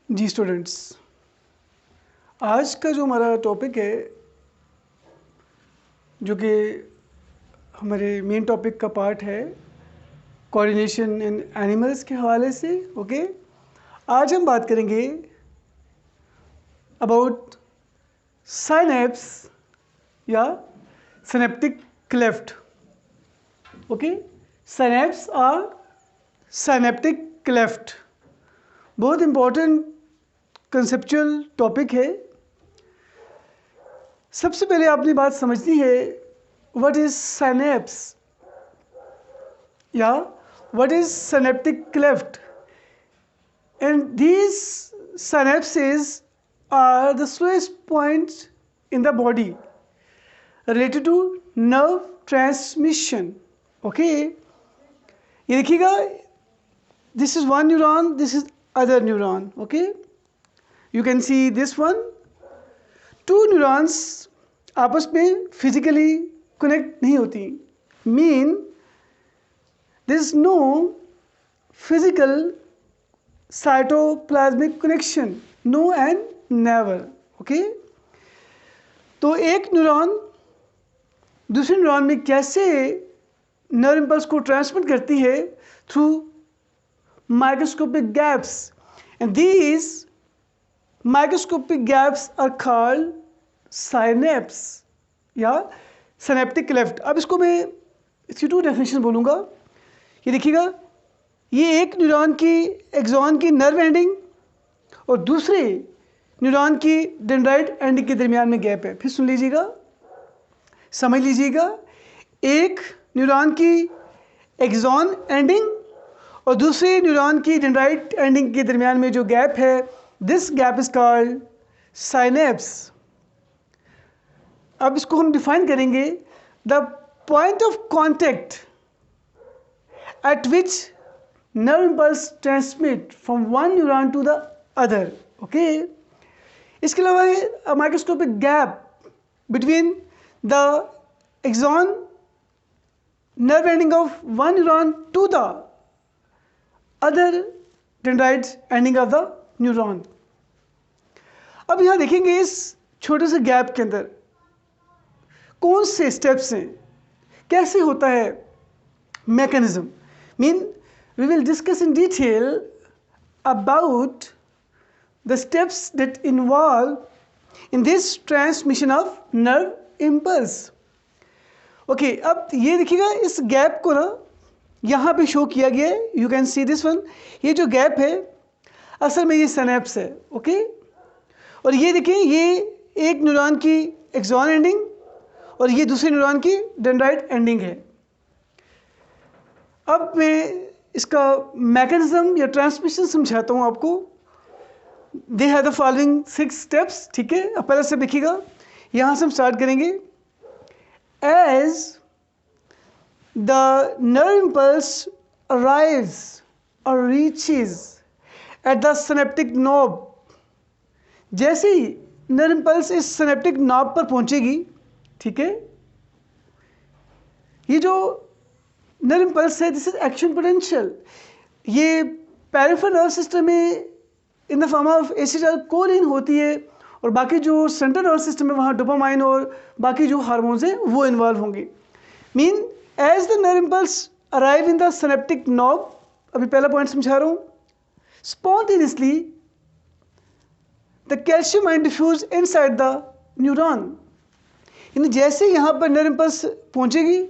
जी students, आज का जो हमारा टॉपिक है, जो कि हमारे मेन टॉपिक का पार्ट है, कोऑर्डिनेशन इन एनिमल्स के हवाले से। ओके, आज हम बात करेंगे अबाउट साइनेप्स या सिनेप्टिक क्लेफ्ट। ओके, साइनेप्स और सिनेप्टिक क्लेफ्ट बहुत इम्पोर्टेंट कंसेप्चुअल टॉपिक है। सबसे पहले आपने बात समझनी है, व्हाट इज साइनेप्स या what is synaptic cleft. And these synapses are the slowest points in the body related to nerve transmission. Okay, ये देखिएगा, this is one neuron, this is other neuron. Okay, you can see this one, two neurons आपस में physically connect नहीं होती, mean there is no physical cytoplasmic connection, no and never. Okay, तो एक neuron दूसरे neuron में कैसे nerve impulse को ट्रांसमिट करती है? Through microscopic gaps, and these microscopic gaps are called synapse या सिनेप्टिक क्लेफ्ट। अब इसको मैं इसकी टू डेफिनेशन बोलूँगा। ये देखिएगा, ये एक न्यूरॉन की एक्सॉन की नर्व एंडिंग और दूसरे न्यूरॉन की डेंड्राइट एंडिंग के दरमियान में गैप है। फिर सुन लीजिएगा, समझ लीजिएगा, एक न्यूरॉन की एक्सॉन एंडिंग और दूसरे न्यूरॉन की डेंड्राइट एंडिंग के दरमियान में जो गैप है, this gap is called synapse. अब इसको हम डिफाइन करेंगे, the point of contact at which nerve impulse transmit from one neuron to the other. Okay, इसके अलावा microscopic gap between the axon nerve ending of one neuron to the other dendrite ending of the neuron. अब यहाँ देखेंगे, इस छोटे से gap के अंदर कौन से स्टेप्स हैं, कैसे होता है mechanism. Mean we will discuss in detail about the steps that involve in this transmission of nerve impulse. Okay, अब ये देखिएगा, इस गैप को ना यहाँ पे शो किया गया है, you can see this one। ये जो गैप है असल में ये सिनेप्स है। ओके, और ये देखिए, ये एक न्यूरॉन की एक्सॉन एंडिंग और ये दूसरे न्यूरॉन की डेंड्राइट एंडिंग है। अब मैं इसका मैकेनिज्म या ट्रांसमिशन समझाता हूँ आपको। They have the following 6 steps. ठीक है, अब पहला स्टेप देखिएगा, यहाँ से हम स्टार्ट करेंगे। As the nerve impulse arrives और reaches at the synaptic knob, जैसे ही नर्व इम्पल्स इस सिनेप्टिक नॉब पर पहुँचेगी, ठीक है, ये जो नर्व इम्पल्स है, दिस इज एक्शन पोटेंशियल। ये पेरिफेरल नर्व सिस्टम में in the form of acetylcholine होती है, और बाकी जो सेंट्रल नर्व सिस्टम है वहाँ डोपामाइन और बाकी जो हार्मोन्स हैं वो इन्वॉल्व होंगे। Mean as the nerve impulse arrive in the synaptic knob, अभी पहला पॉइंट समझा रहा हूँ, spontaneously the calcium ion diffuse inside the neuron. यानी जैसे यहाँ पर नर्व इम्पल्स पहुँचेगी,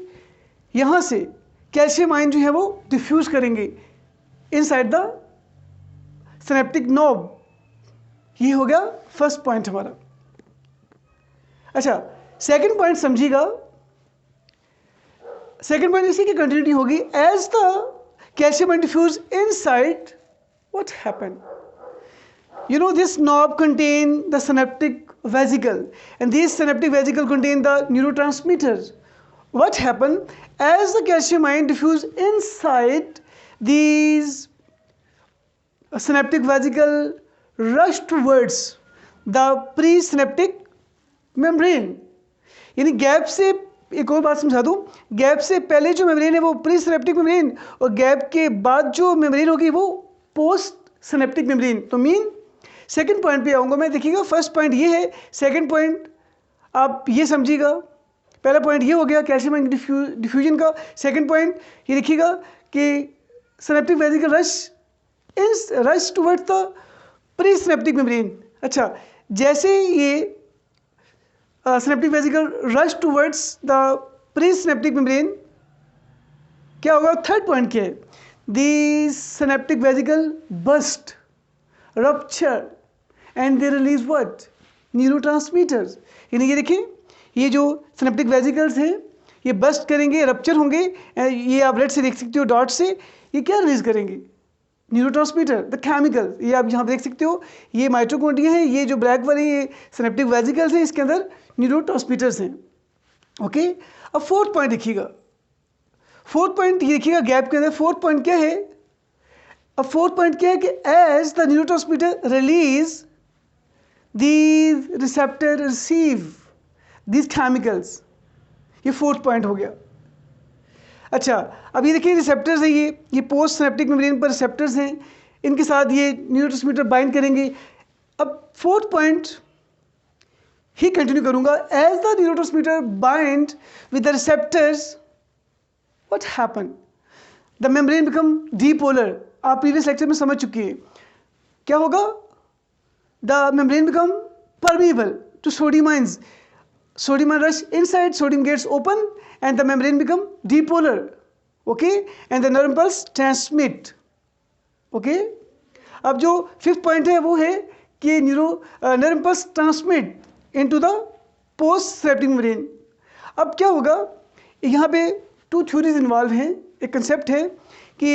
यहाँ से कैल्शियम आयन जो है वो डिफ्यूज करेंगे इनसाइड द सिनेप्टिक नॉब। ये हो गया फर्स्ट पॉइंट हमारा। अच्छा, सेकंड पॉइंट समझिएगा। सेकंड पॉइंट इसी की कंटिन्यूटी होगी। As the calcium ion diffuse inside, what happen? You know, this knob contain the synaptic vesicle, and these synaptic vesicle contain the neurotransmitters. What happened? As the calcium ion diffuse inside these synaptic vesicle, rush towards the presynaptic membrane. यानी gap से, एक और बात समझा दूँ, gap से पहले जो मेम्ब्रेन है वो प्रीसिनेप्टिक मेम्ब्रेन, और गैप के बाद जो मेम्ब्रेन होगी वो पोस्ट सिनेप्टिक मेम्ब्रेन। तो मीन सेकंड पॉइंट पे आऊँगा मैं। देखिएगा फर्स्ट पॉइंट ये है, सेकंड पॉइंट आप ये समझिएगा। पहला पॉइंट ये हो गया कैल्शियम आयन डिफ्यूजन का। सेकंड पॉइंट ये देखिएगा कि synaptic vesicle rush towards the pre synaptic membrane. अच्छा, जैसे ये synaptic vesicle rush towards the pre synaptic membrane, क्या होगा? थर्ड पॉइंट क्या है? The synaptic vesicle burst, rupture and they release what? Neurotransmitters. यानी ये देखिए, ये जो सिनेप्टिक वेसिकल्स हैं ये बस्ट करेंगे, रप्चर होंगे, ये आप रेड से देख सकते हो डॉट से, ये क्या रिलीज करेंगे? Neurotransmitter, the chemical. ये आप यहाँ देख सकते हो, ये माइटोकॉन्ड्रिया है, ये जो ब्लैक वाले ये सिनेप्टिक वेसिकल्स हैं, इसके अंदर न्यूरोट्रांसमीटर्स हैं। ओके, अब फोर्थ पॉइंट देखिएगा। फोर्थ पॉइंट ये देखिएगा गैप के अंदर, फोर्थ पॉइंट क्या है? अब फोर्थ पॉइंट क्या है कि as the neurotransmitter release these receptor receive these chemicals। ये फोर्थ पॉइंट हो गया। अच्छा, अब ये देखिए रिसेप्टर्स हैं, ये पोस्ट सिनेप्टिक मेम्ब्रेन पर रिसेप्टर्स हैं, इनके साथ ये न्यूरोट्रांसमीटर बाइंड करेंगे। अब फोर्थ पॉइंट ही कंटिन्यू करूंगा। As the neurotransmitter bind with the receptors what happen? The membrane become depolar. आप प्रीवियस लेक्चर में समझ चुकी है क्या होगा? The membrane become permeable to sodium ions. Sodium ion rush inside, sodium gets open and the membrane become dipolar. Okay, and the nerve impulse transmit. Okay, अब जो fifth point है वो है कि nerve impulse transmit into the post synaptic membrane। अब क्या होगा? यहाँ पे टू थ्योरीज इन्वॉल्व हैं। एक कंसेप्ट है कि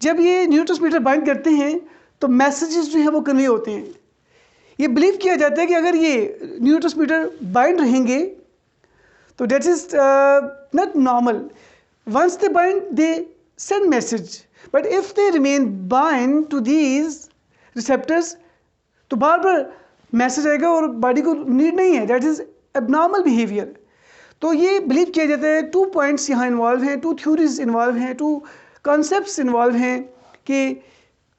जब ये न्यूरोट्रांसमीटर बाइंड करते हैं तो मैसेजेस जो है वो कन्वे होते हैं। ये बिलीव किया जाता है कि अगर ये न्यूरोट्रांसमीटर बाइंड रहेंगे तो that is not normal. Once they bind they send message, but if they remain bind to these receptors तो बार बार मैसेज आएगा और बॉडी को नीड नहीं है। That is abnormal behaviour. तो ये बिलीव किया जाता है। टू पॉइंट्स यहाँ इन्वॉल्व हैं, टू थ्योरीज इन्वॉल्व हैं, टू कॉन्सेप्ट्स इन्वॉल्व हैं कि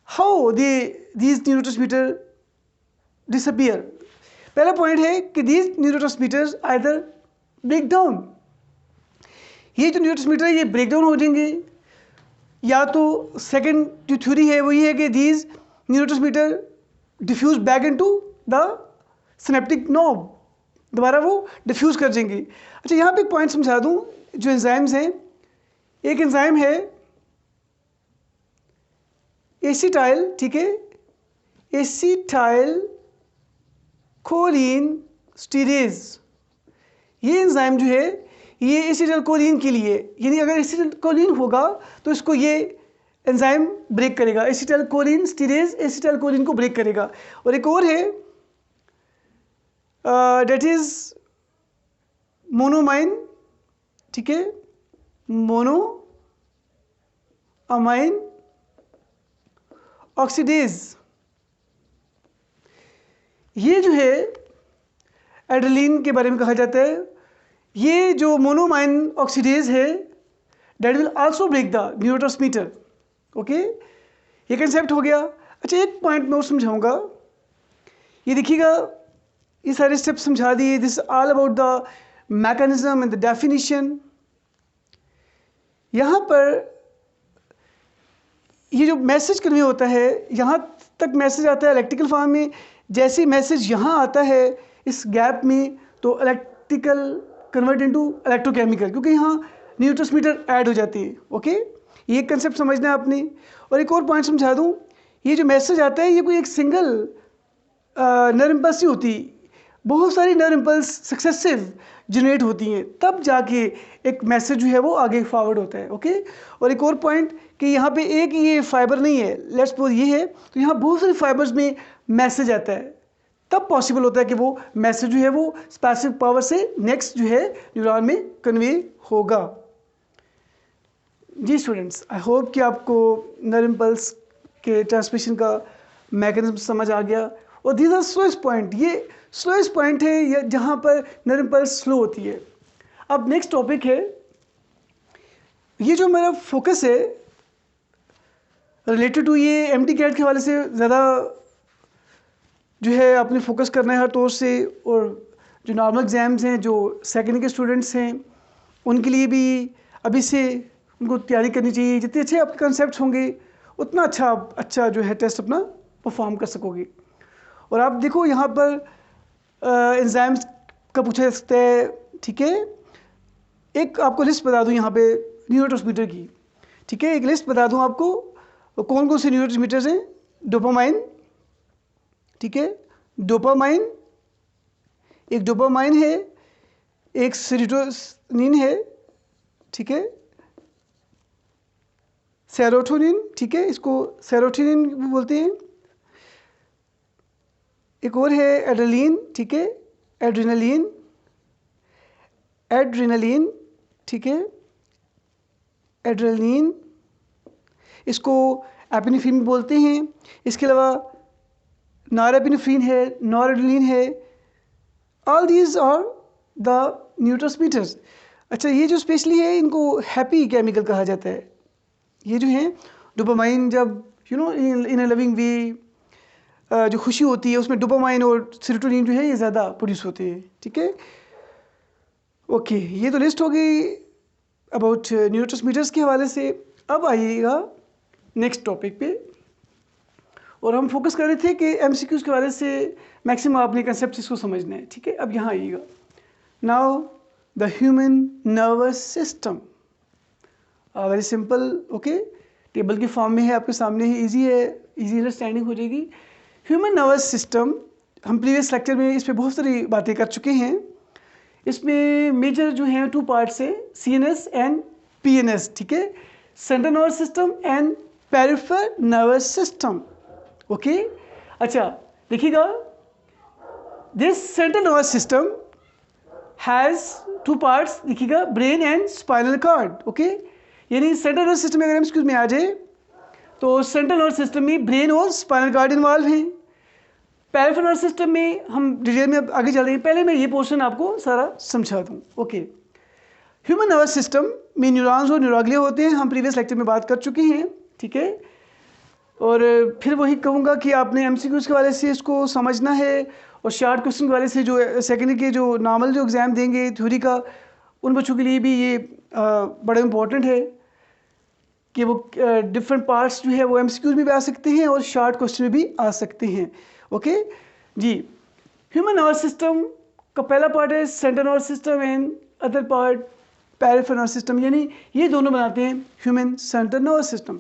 हाउ दीज न्यूरोट्रांसमीटर डिसअपियर। पहला पॉइंट है कि these neurotransmitters either break down. ये जो न्यूरोट्रांसमीटर है ये ब्रेक डाउन हो जाएंगे, या तो सेकंड जो थ्योरी है वो ये है कि these neurotransmitter diffuse back into the synaptic knob, दोबारा वो डिफ्यूज कर जाएंगे। अच्छा, यहाँ पे एक पॉइंट समझा दूँ। जो एंजाइम्स हैं, एक एंजाइम है एसिटाइल, ठीक है, एसिटाइल कोलिन स्टीरेज। ये एंजाइम जो है ये एसिटाइल कोलिन के लिए, यानी अगर एसिटाइल कोलिन होगा तो इसको ये एंजाइम ब्रेक करेगा। एसिटाइल कोलिन स्टीरेज एसिटाइल कोलिन को ब्रेक करेगा। और एक और है डेट इज मोनोमाइन, ठीक है, मोनोअमाइन ऑक्सीडेज। ये जो है एड्रेलिन के बारे में कहा जाता है। ये जो मोनोमाइन ऑक्सीडेज है that will also break the neurotransmitter. Okay, ये कंसेप्ट हो गया। अच्छा, एक पॉइंट मैं और समझाऊंगा। ये देखिएगा, ये सारे स्टेप्स समझा दिए। This all about the mechanism and the definition. यहाँ पर ये जो मैसेज कन्वे होता है, यहाँ तक मैसेज आता है इलेक्ट्रिकल फॉर्म में। जैसे मैसेज यहाँ आता है इस गैप में तो इलेक्ट्रिकल कन्वर्ट इनटू इलेक्ट्रोकेमिकल, क्योंकि यहाँ न्यूरोट्रांसमीटर ऐड हो जाती है। ओके, ये कंसेप्ट समझना है आपने। और एक और पॉइंट समझा दूँ, ये जो मैसेज आता है ये कोई एक सिंगल नर्व इम्पल्स नहीं होती, बहुत सारी नर्व इम्पल्स सक्सेसिव जनरेट होती हैं, तब जाके एक मैसेज जो है वो आगे फॉरवर्ड होता है। ओके, और एक और पॉइंट कि यहाँ पे एक ये फाइबर नहीं है, लेट्स सपोज ये है, तो यहाँ बहुत सारे फाइबर्स में मैसेज आता है, तब पॉसिबल होता है कि वो मैसेज जो है वो स्पेसिफिक पावर से नेक्स्ट जो है न्यूरॉन में कन्वे होगा। जी स्टूडेंट्स, आई होप कि आपको नर्व इम्पल्स के ट्रांसमिशन का मैकेनिज्म समझ आ गया। और दीज आर स्लोएस्ट पॉइंट, ये स्लोएस्ट पॉइंट है ये जहाँ पर नर्व इम्पल्स स्लो होती है। अब नेक्स्ट टॉपिक है, ये जो मेरा फोकस है रिलेटेड टू ये एमटी कैट के हवाले से ज़्यादा जो है आपने फोकस करना है हर तौर से, और जो नॉर्मल एग्ज़ाम्स हैं, जो सेकेंड के स्टूडेंट्स हैं, उनके लिए भी अभी से उनको तैयारी करनी चाहिए। जितने अच्छे आपके कंसेप्ट होंगे उतना अच्छा जो है टेस्ट अपना परफॉर्म कर सकोगे। और आप देखो यहाँ पर एग्ज़ाम्स का पूछा जा सकता है, ठीक है। एक आपको लिस्ट बता दूँ यहाँ पे न्यूरोट्रांसमीटर की, ठीक है। एक लिस्ट बता दूँ आपको कौन कौन से न्यूरोट्रांसमीटर्स हैं। डोपामाइन, ठीक है, डोपामाइन, एक डोपामाइन है, एक सेरोटोनिन है, ठीक है, सेरोटोनिन, ठीक है, इसको सेरोटोनिन भी बोलते हैं। एक और है एड्रेनलिन, ठीक है, एड्रेनलिन, एड्रेनलिन, ठीक है, एड्रेनलिन, इसको एपिनेफ्रिन बोलते हैं। इसके अलावा नॉरएपिनेफ्रिन है, नॉरएड्रेनलिन है। All these are the neurotransmitters. अच्छा, ये जो स्पेशली है इनको हैप्पी केमिकल कहा जाता है। ये जो है डोपामाइन, जब इन अ लविंग वे जो खुशी होती है उसमें डोपामाइन और सेरोटोनिन जो है ये ज़्यादा प्रोड्यूस होते हैं, ठीक है। ओके, ये तो लिस्ट हो गई अबाउट न्यूरोट्रांसमीटर्स के हवाले से। अब आइएगा नेक्स्ट टॉपिक पे, और हम फोकस कर रहे थे कि एमसीक्यूज़ के हवाले से मैक्सिमम आपने कंसेप्ट इसको समझना है, ठीक है। अब यहाँ आइएगा, now the human nervous system, very simple, okay, table के फॉर्म में है आपके सामने ही, इजी है, इजी अंडरस्टैंडिंग हो जाएगी। ह्यूमन नर्वस सिस्टम, हम प्रीवियस लेक्चर में इस पर बहुत सारी बातें कर चुके हैं। इसमें मेजर जो हैं 2 पार्ट्स हैं, सीएनएस एंड पीएनएस, ठीक है, central nervous system and peripheral nervous system, okay. अच्छा देखिएगा, this central nervous system has 2 parts, देखिएगा, brain and spinal cord, okay. यानी सेंट्रल नर्वस सिस्टम अगर एमसीक्यूज में आ जाए तो सेंट्रल नर्वस सिस्टम में ब्रेन और स्पाइनल कॉर्ड इन्वॉल्व हैं। पेरिफेरल नर्वस सिस्टम में हम डिटेल में आगे चल रहे हैं, पहले मैं ये पोर्शन आपको सारा समझा दूँ, ओके। ह्यूमन नर्वस सिस्टम में न्यूरॉन्स और न्यूरोग्लिया होते हैं, हम प्रीवियस लेक्चर में बात कर चुके हैं, ठीक है। और फिर वही कहूँगा कि आपने एमसीक्यूज के वाले से इसको समझना है, और शार्ट क्वेश्चन के वाले से जो सेकेंडरी के जो नॉर्मल जो एग्ज़ाम देंगे थ्योरी का, उन बच्चों के लिए भी ये बड़ा इम्पोर्टेंट है कि वो डिफरेंट पार्ट्स जो है वो एमसीक्यूज में भी आ सकते हैं और शार्ट क्वेश्चन में भी आ सकते हैं, ओके जी। ह्यूमन नर्वस सिस्टम का पहला पार्ट है central nervous system and other part peripheral nervous system, यानी ये दोनों बनाते हैं human central nervous system.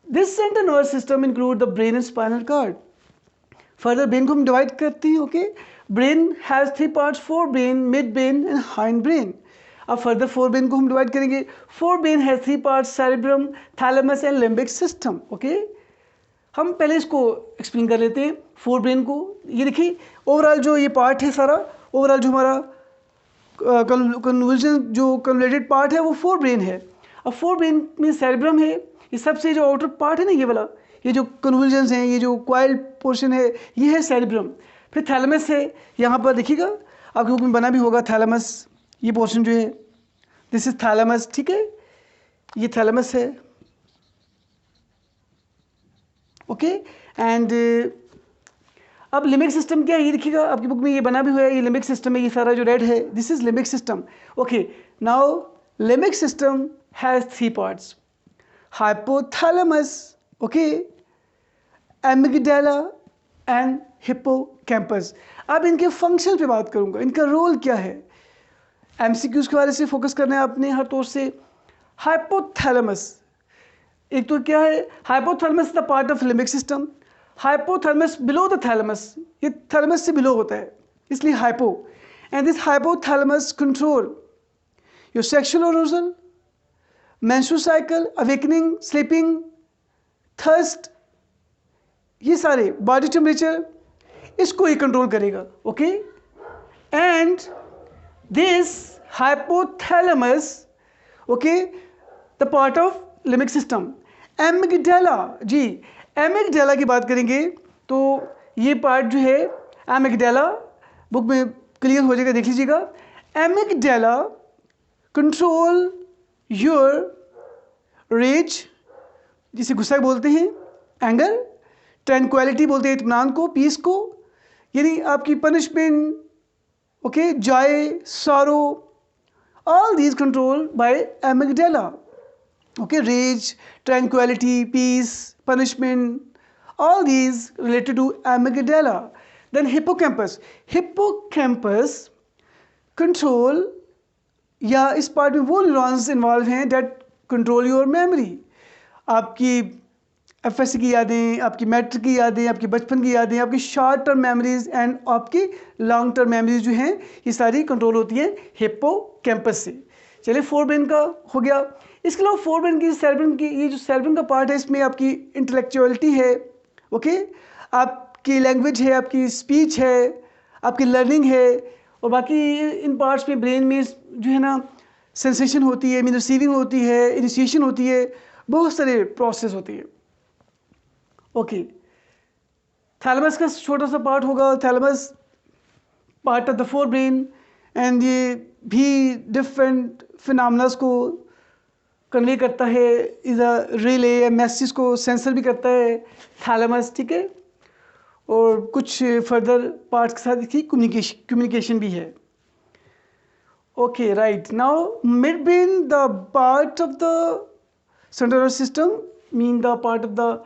This central nervous system include the brain and spinal cord. Further brain को हम डिवाइड करते हैं, okay. Brain has 3 parts, fore brain, mid brain and hind brain. अब फर्दर फोर ब्रेन को हम divide करेंगे। Fore brain has 3 parts, cerebrum, thalamus and limbic system, okay. हम पहले इसको एक्सप्लेन कर लेते हैं फोर ब्रेन को। ये देखिए ओवरऑल जो ये पार्ट है सारा, ओवरऑल जो हमारा कन्वल्जन जो कन्वलेटेड पार्ट है वो फोर ब्रेन है। अब फोर ब्रेन में सेरेब्रम है, ये सबसे जो आउटर पार्ट है ना, ये वाला, ये जो कन्वल्जन्स हैं, ये जो क्वाइल पोर्शन है, ये है सेरेब्रम। फिर थैलेमस है, यहाँ पर देखिएगा आपके बुक में बना भी होगा थैलेमस, ये पोर्शन जो है, दिस इज थैलेमस, ठीक है, ये थैलेमस है, ओके। एंड अब लिम्बिक सिस्टम क्या है, ये देखिएगा आपकी बुक में ये बना भी हुआ है, ये लिम्बिक सिस्टम है, ये सारा जो रेड है, this is limbic system, okay. Now limbic system has 3 parts, hypothalamus, okay, amygdala and hippocampus. अब इनके फंक्शन पे बात करूंगा, इनका रोल क्या है। एमसीक्यूज के बारे से फोकस करना है आपने हर तौर से। हाइपोथैलेमस, एक तो क्या है, hypothalamus the part of limbic system, hypothalamus below the thalamus, ये थैलेमस से बिलो होता है इसलिए hypo. And this hypothalamus control your sexual arousal, menstrual cycle, awakening, sleeping, thirst, ये सारे बॉडी टेम्परेचर, इसको ये कंट्रोल करेगा, okay. And this hypothalamus, okay, the part of limbic system. Amygdala, जी एमिगडाला की बात करेंगे तो ये पार्ट जो है एमिगडाला, बुक में क्लियर हो जाएगा, देख लीजिएगा। एमिगडाला कंट्रोल योर रेज, जिसे गुस्सा बोलते हैं, एंगर, ट्रैंक्विलिटी बोलते हैं इत्मीनान को, पीस को, यानी आपकी punishment, okay, joy, sorrow, all these control by amygdala, okay, rage, tranquillity, peace, punishment, all these related to amygdala. Then hippocampus. Hippocampus control, या इस पार्ट में वो न्यूरॉन्स इन्वॉल्व हैं डेट कंट्रोल योर मेमोरी, आपकी FSc की यादें, आपकी matric की यादें, आपकी बचपन की यादें, आपकी शॉर्ट टर्म मेमोरीज एंड आपकी लॉन्ग टर्म मेमोरीज जो हैं ये सारी कंट्रोल होती हैं हिप्पोकैम्पस से। चलिए फोर ब्रेन का हो गया। इसके अलावा फोर ब्रेन की सेरेब्रम की, ये जो सेरेब्रम का पार्ट है इसमें आपकी इंटेलेक्चुअलिटी है, ओके, आपकी लैंग्वेज है, आपकी स्पीच है, आपकी लर्निंग है, और बाकी इन पार्ट्स में ब्रेन में जो है ना सेंसेशन होती है, मीन रिसीविंग होती है, इनिशिएशन होती है, बहुत सारे प्रोसेस होती है। ओके, थैलेमस का छोटा सा पार्ट होगा, thalamus part of the fore brain, and ये भी डिफरेंट फिनोमेनल्स को कन्वे करता है, इज अ रिले, मैसेज को सेंसर भी करता है थैलेमस, ठीक है, और कुछ फर्दर पार्ट्स के साथ इसकी कम्युनिकेशन भी है। Okay, right, now mid brain, the part of the central system, mean the part of the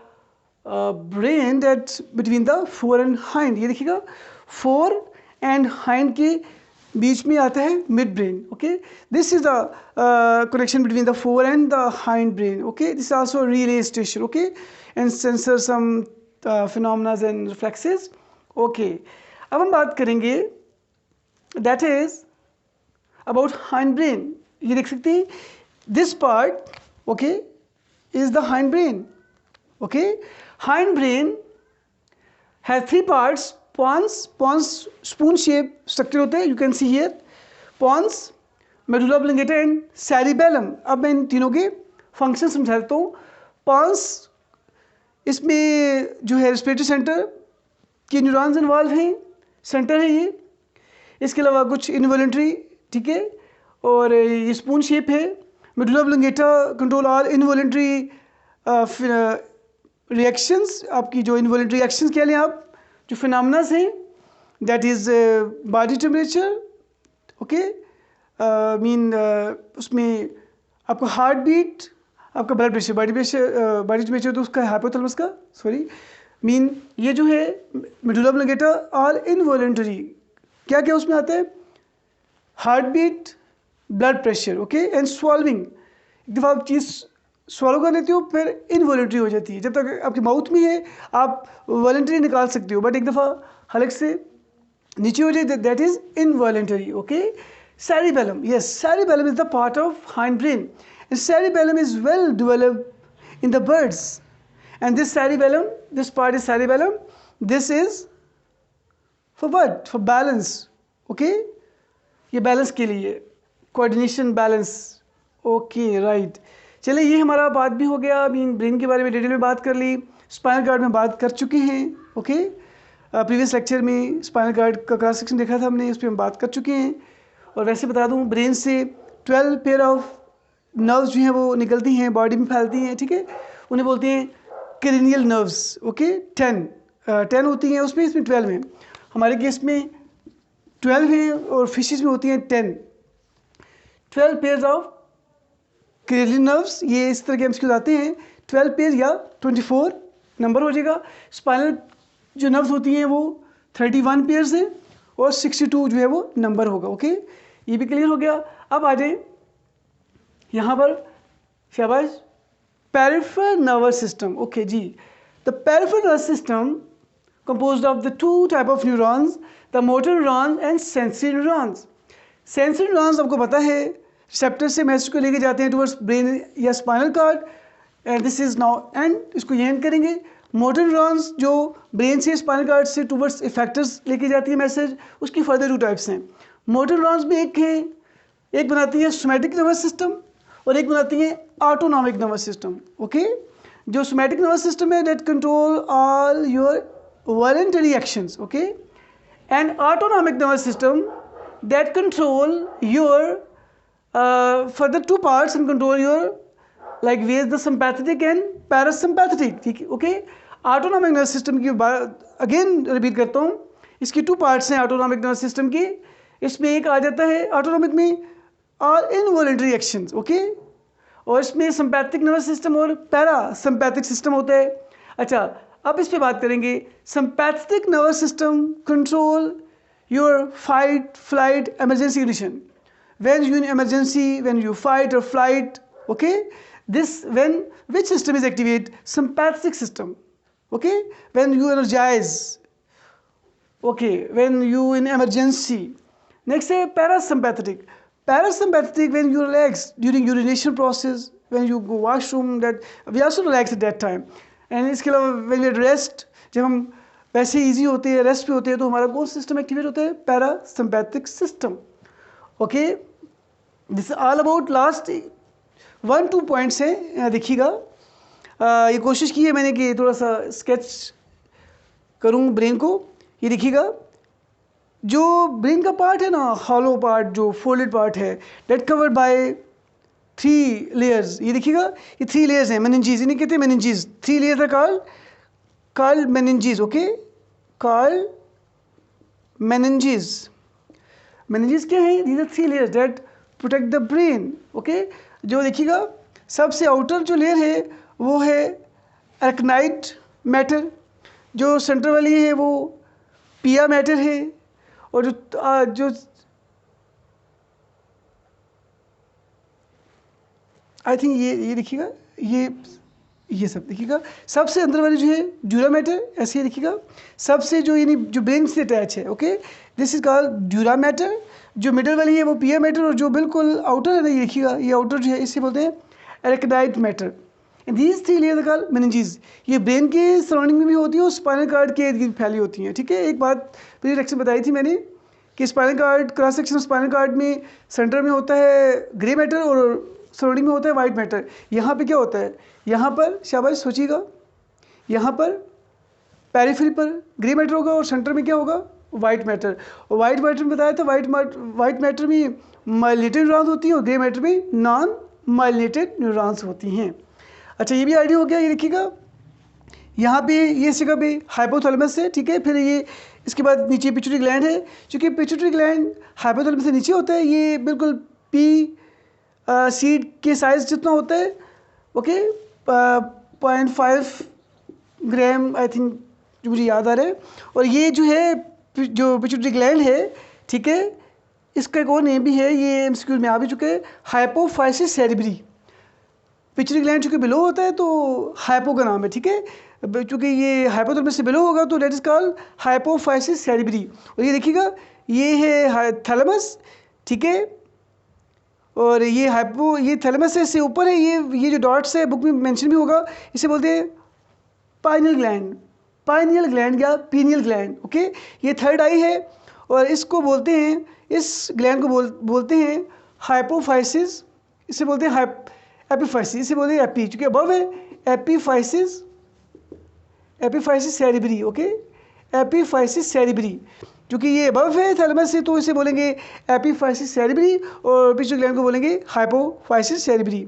brain that between the fore and hind, ये देखिएगा फोर एंड हाइंड के बीच में आता है mid brain, okay, this is the connection between the fore and the hind brain, okay, this also relay station, okay, and sensor some phenomena and reflexes. Okay, अब हम बात करेंगे that is about hind brain. ये देख सकते हैं this part, okay, is the hind brain, okay, hind brain has three parts, pons spoon shape structure होते हैं, you can see here, pons, medulla oblongata and cerebellum। अब मैं इन तीनों के फंक्शन समझा देता हूँ। pons, इसमें जो है रेस्पिरेटरी सेंटर के न्यूरॉन्स इन्वॉल्व हैं, सेंटर है ये, इसके अलावा कुछ इनवॉलंटरी, ठीक है, और ये स्पून शेप है। Medulla oblongata control all involuntary reactions, आपकी जो इनवॉलंटरी रिएक्शंस कह लें आप, जो फिनोमेनास हैं, that is body temperature, okay, mean उसमें आपका हार्ट बीट, आपका ब्लड प्रेशर, बॉडी टेम्परेचर तो उसका हाइपोथैलेमस का, सॉरी, मीन ये जो है मेडुला ओब्लोंगेटा ऑल इनवॉलंटरी, क्या क्या उसमें आता है, heart beat, blood pressure, okay, and swallowing. एक दफ़ा आप चीज़ स्वॉलो कर लेते हो फिर इनवॉलंटरी हो जाती है, जब तक आपके माउथ में है आप वॉलंटरी निकाल सकते हो, बट एक दफ़ा हलक से नीचे हो जाए that is involuntary, okay. cerebellum, yes, cerebellum is the part of hind brain, and cerebellum is well developed in the birds, and this cerebellum, this part is cerebellum, this is for what, for balance, okay, ये balance के लिए, coordination, balance, okay, right. चलिए ये हमारा बात भी हो गया, अभी ब्रेन के बारे में डिटेल में बात कर ली, स्पाइनल कार्ड में बात कर चुके हैं, ओके, प्रीवियस लेक्चर में स्पाइनल कार्ड का क्रॉस सेक्शन देखा था हमने, उस पर हम बात कर चुके हैं। और वैसे बता दूं ब्रेन से 12 पेयर ऑफ नर्व्स जो हैं वो निकलती हैं, बॉडी में फैलती हैं, ठीक है, उन्हें बोलते हैं क्रेनियल नर्व्स, ओके, 10 होती हैं उसमें, इसमें 12 हैं, हमारे केस में 12 हैं और फिशेज में होती हैं 12 पेयर्स ऑफ क्रेनियल नर्व्स। ये इस तरह के एमसीक्यूज आते हैं, 12 पेयर या 24 नंबर हो जाएगा। स्पाइनल जो नर्व्स होती हैं वो 31 पेयर्स हैं और 62 जो है वो नंबर होगा, ओके, ये भी क्लियर हो गया। अब आ जाए यहाँ पर, शाबाश, पेरिफेरल नर्वस सिस्टम, ओके जी। The peripheral nervous system composed of the two type of neurons, the motor neurons and sensory neurons. Sensory neurons आपको पता है रिसेप्टर से मैसेज को लेके जाते हैं टुवर्ड्स ब्रेन या spinal cord, and this is now and, इसको ये एंड करेंगे। मोटर न्यूरॉन्स जो ब्रेन से स्पाइनल कार्ड से टुवर्ड्स इफेक्टर्स लेके जाती है मैसेज, उसकी फर्दर 2 टाइप्स हैं। मोटर न्यूरॉन्स में एक बनाती है सोमैटिक नर्वस सिस्टम और एक बनाती है ऑटोनॉमिक नर्वस सिस्टम, ओके। जो सोमैटिक नर्वस सिस्टम है that control all your voluntary actions, okay, and autonomic nervous system that control your further 2 parts and control your like ways the sympathetic and parasympathetic, okay. Autonomic nervous system की बात again repeat करता हूँ, इसकी 2 parts हैं autonomic nervous system की। इसमें एक आ जाता है ऑटोनॉमिक में ऑल इनवॉलंटरी एक्शंस, ओके, और इसमें सिंपैथिक नर्वस सिस्टम और पैरा सिंपैथिक सिस्टम होता है। अच्छा, अब इस पे बात करेंगे। Sympathetic nervous system control your fight flight emergency condition, when you in emergency, when you fight or flight, okay, this when which system is activate? Sympathetic system, okay, when you energize, okay, when you in emergency. Next है parasympathetic. Parasympathetic when you relax during urination process, when you go washroom, that we also relax at that time. And इसके अलावा when we rest, जब हम वैसे easy होते हैं, rest पे होते हैं, तो हमारा कौन सिस्टम एक्टिवेट होता है? Parasympathetic system, okay. This all about last 1-2 points हैं, देखिएगा। ये कोशिश की है मैंने कि थोड़ा सा स्केच करूं ब्रेन को। ये देखिएगा, जो ब्रेन का पार्ट है ना, हॉलो पार्ट, जो फोल्डेड पार्ट है, डेट कवर्ड बाय 3 लेयर्स। ये देखिएगा, ये 3 लेयर्स हैं, मेनिंजीज, इन्हें कहते हैं मेनिंजीज। 3 लेयर्स है called meninges, okay, called meninges. Meninges क्या है? These are 3 layers that protect the brain, okay. जो देखिएगा, सबसे आउटर जो लेयर है वो है एरेक्नाइड मैटर, जो सेंटर वाली है वो पिया मैटर है, और जो आई थिंक ये देखिएगा, ये सब देखिएगा। सबसे अंदर वाली जो है ड्यूरा मैटर, ऐसे ही देखिएगा। सबसे जो यानी जो ब्रेन से अटैच है, okay, this is called dura mater. जो मिडल वाली है वो पिया मैटर, और जो बिल्कुल आउटर है ना, ये देखिएगा, ये आउटर जो है इसे बोलते हैं arachnoid matter. These 3 layer called meninges. ये ब्रेन के सराउंडिंग में भी होती है और स्पाइनल कार्ड के इर्द गिर्द फैली होती हैं, ठीक है। एक बात प्री लेक्चर बताई थी मैंने कि spinal cord, cross section spinal cord में सेंटर में होता है ग्रे मैटर और सराउंडिंग में होता है वाइट मैटर। यहाँ पे क्या होता है? यहाँ पर शाबाश सोचिएगा, यहाँ पर पेरिफेरी पर ग्रे मैटर होगा और सेंटर में क्या होगा? White matter. और वाइट मैटर में बताया था, वाइट मैटर में माइलिनेटेड न्यूरॉन्स होती हैं और ग्रे मैटर में नॉन माइलिनेटेड न्यूरॉन्स होती हैं। अच्छा, ये भी आइडिया हो गया। ये देखिएगा, यहाँ पे ये इस जगह पे हाइपोथैलेमस है, ठीक है। फिर ये इसके बाद नीचे पिट्यूटरी ग्लैंड है। चूँकि पिट्यूटरी ग्लैंड हाइपोथैलेमस से नीचे होता है, ये बिल्कुल पी सीड के साइज़ जितना होता है, ओके, 0.5 ग्राम आई थिंक, जो मुझे याद आ रहा है। और ये जो है जो पिट्यूटरी ग्लैंड है, ठीक है, इसका एक और नेम भी है, ये एमसीक्यू में आ भी चुके हैं, हाइपोफाइसिस सेरेब्री। पिट्यूटरी ग्लैंड चूँकि बिलो होता है तो हाइपो का नाम है, ठीक है। चूँकि ये हाइपोथैलेमस से बिलो होगा तो that is called hypophysis cerebri. और ये देखिएगा, ये है थैलेमस, ठीक है, और ये थैलेमस से ऊपर है, ये जो डॉट्स है बुक में मेंशन भी होगा, इसे बोलते हैं पाइनियल ग्लैंड या पीनियल ग्लैंड, ओके। ये थर्ड आई है और इसको बोलते हैं, इस ग्लैंड को बोलते हैं हाइपोफाइसिस, इसे बोलते हैं एपिफाइसिस, इसे बोलते हैं एपी, चूँकि अबव है epiphysis cerebri, okay, epiphysis cerebri. क्योंकि ये अबव है थैलेमस से तो इसे बोलेंगे एपिफाइसिस सेरेब्री, और पिट्यूटरी ग्लैंड को बोलेंगे हाइपोफाइसिस सेरेब्री।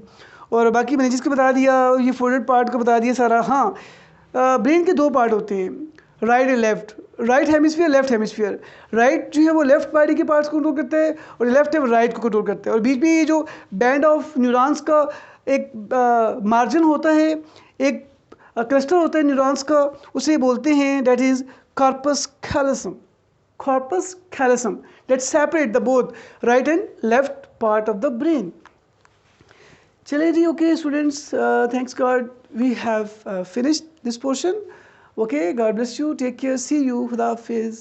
और बाकी मैंने जिसको बता दिया, ये फोल्डेड पार्ट को बता दिया सारा। हाँ, ब्रेन के 2 पार्ट होते हैं, right and left, right hemisphere, left hemisphere. Right जो है वो लेफ्ट बॉडी के पार्ट्स को कंट्रोल करता है और लेफ्ट है वो राइट को कंट्रोल करता है। और बीच में ये जो बैंड ऑफ न्यूरॉन्स का एक मार्जिन होता है, एक क्लस्टर होता है न्यूरॉन्स का, उसे बोलते हैं that is corpus callosum that separate the both right and left part of the brain. चलिए जी, okay students, thanks God we have finished this portion. Okay, God bless you, take care, see you, Khuda Hafiz.